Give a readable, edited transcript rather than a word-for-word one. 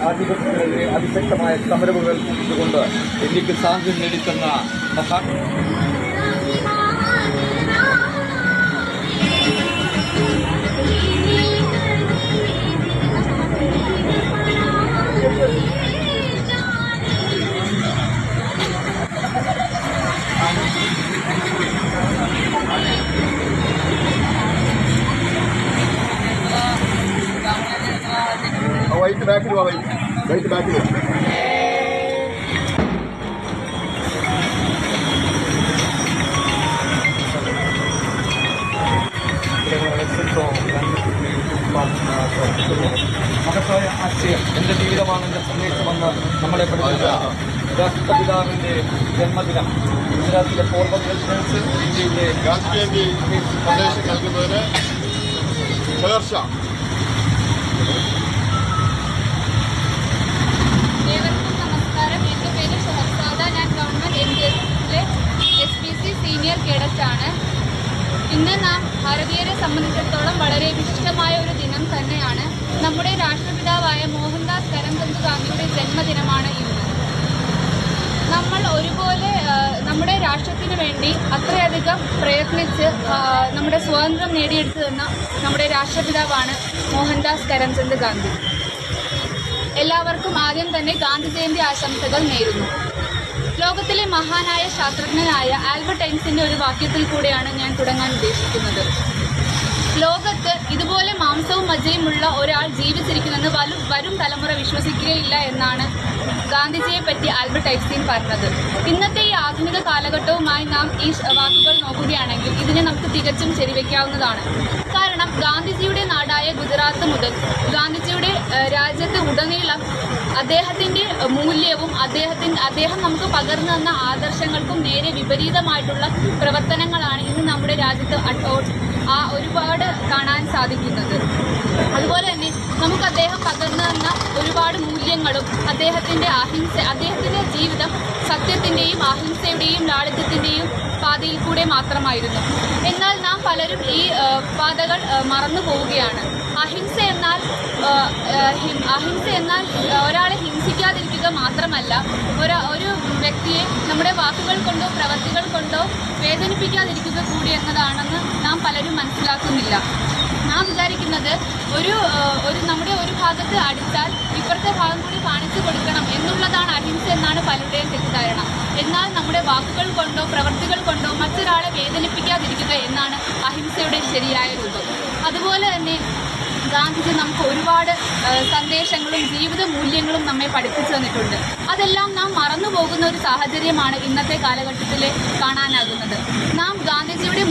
ആധിപത്യത്തിനെതിരെ അതിശക്തമായ സമരമുകൾ കൊണ്ട് ഇന്ത്യക്ക് സ്വാതന്ത്ര്യം നേടിത്തന്ന മഹാൻ വൈറ്റ് ബാക്കിൽ വൈറ്റ് ബാക്കിൽ മഹത്തായ ആശയം എൻ്റെ ജീവിതമാണ് എൻ്റെ സന്ദേശമെന്ന് നമ്മളെ പഠിപ്പിച്ച രാഷ്ട്രപിതാവിൻ്റെ ജന്മദിനം ഗുജറാത്തിലെ പോർബന്ദർ ഇന്ത്യയുടെ ഗാന്ധിജയന്തി സന്ദേശം നൽകുന്നതിന് സംഘർഷ സീനിയർ കേഡറ്റാണ്. ഇന്ന് നാം ഭാരതീയരെ സംബന്ധിച്ചിടത്തോളം വളരെ വിശിഷ്ടമായ ഒരു ദിനം തന്നെയാണ്. നമ്മുടെ രാഷ്ട്രപിതാവായ മോഹൻദാസ് കരംചന്ദ് ഗാന്ധിയുടെ ജന്മദിനമാണ് ഇന്ന്. നമ്മൾ ഒരുപോലെ നമ്മുടെ രാഷ്ട്രത്തിന് വേണ്ടി അത്രയധികം പ്രയത്നിച്ച് നമ്മുടെ സ്വാതന്ത്ര്യം നേടിയെടുത്തു തന്ന നമ്മുടെ രാഷ്ട്രപിതാവാണ് മോഹൻദാസ് കരംചന്ദ് ഗാന്ധി. എല്ലാവർക്കും ആദ്യം തന്നെ ഗാന്ധി ജയന്തി ആശംസകൾ നേരുന്നു. ലോകത്തിലെ മഹാനായ ശാസ്ത്രജ്ഞനായ ആൽബർട്ട് ഐൻസ്റ്റീൻ്റെ ഒരു വാക്യത്തിൽ കൂടെയാണ് ഞാൻ തുടങ്ങാൻ ഉദ്ദേശിക്കുന്നത്. ലോകത്ത് ഇതുപോലെ മാംസവും മജ്ജയുമുള്ള ഒരാൾ ജീവിച്ചിരിക്കുമെന്ന് വരും തലമുറ വിശ്വസിക്കുകയില്ല എന്നാണ് ഗാന്ധിജിയെ പറ്റി ആൽബർട്ട് ഐൻസ്റ്റീൻ പറഞ്ഞത്. ഇന്നത്തെ ഈ ആധുനിക കാലഘട്ടവുമായി നാം ഈ വാക്കുകൾ നോക്കുകയാണെങ്കിൽ ഇതിനെ നമുക്ക് തികച്ചും ശരിവെക്കാവുന്നതാണ്. കാരണം ഗാന്ധിജിയുടെ നാടായ ഗുജറാത്ത് മുതൽ ഗാന്ധിജിയുടെ രാജ്യത്ത് ഉടനീളം അദ്ദേഹത്തിൻ്റെ മൂല്യവും അദ്ദേഹം നമുക്ക് പകർന്നു തന്ന ആദർശങ്ങൾക്കും നേരെ വിപരീതമായിട്ടുള്ള പ്രവർത്തനങ്ങളാണ് ഇന്ന് നമ്മുടെ രാജ്യത്ത് ഒരുപാട് കാണാൻ സാധിക്കുന്നത്. അതുപോലെ തന്നെ നമുക്ക് അദ്ദേഹം പകർന്നു തന്ന ഒരുപാട് മൂല്യങ്ങളും അദ്ദേഹത്തിൻ്റെ ജീവിതം സത്യത്തിൻ്റെയും അഹിംസയുടെയും ലാളിത്യത്തിൻ്റെയും പാതയിൽ കൂടെ മാത്രമായിരുന്നു. എന്നാൽ നാം പലരും ഈ പാതകൾ മറന്നു പോവുകയാണ്. അഹിംസ എന്നാൽ ഒരാളെ ഹിംസിക്കാതിരിക്കുക മാത്രമല്ല, ഒരു വ്യക്തിയെ നമ്മുടെ വാക്കുകൾ കൊണ്ടോ പ്രവൃത്തികൾ കൊണ്ടോ വേദനിപ്പിക്കാതിരിക്കുക കൂടി എന്നതാണെന്ന് നാം പലരും മനസ്സിലാക്കുന്നില്ല. നാം വിചാരിക്കുന്നത് നമ്മുടെ ഒരു ഭാഗത്ത് അടിച്ചാൽ ഇപ്പുറത്തെ ഭാഗം കൂടി കാണിച്ചു കൊടുക്കണം എന്നുള്ളതാണ് അഹിംസ എന്നാണ് പലരുടെയും തെറ്റിദ്ധാരണ. എന്നാൽ നമ്മുടെ വാക്കുകൾ കൊണ്ടോ പ്രവൃത്തികൾ കൊണ്ടോ മറ്റൊരാളെ വേദനിപ്പിക്കാതിരിക്കുക എന്നാണ് അഹിംസയുടെ ശരിയായ രൂപം. അതുപോലെ തന്നെ ഗാന്ധിജി നമുക്ക് ഒരുപാട് സന്ദേശങ്ങളും ജീവിത മൂല്യങ്ങളും നമ്മെ പഠിപ്പിച്ചു തന്നിട്ടുണ്ട്. അതെല്ലാം നാം മറന്നു പോകുന്ന ഒരു സാഹചര്യമാണ് ഇന്നത്തെ കാലഘട്ടത്തിൽ കാണാനാകുന്നത്. നാം ഗാന്ധിജിയുടെ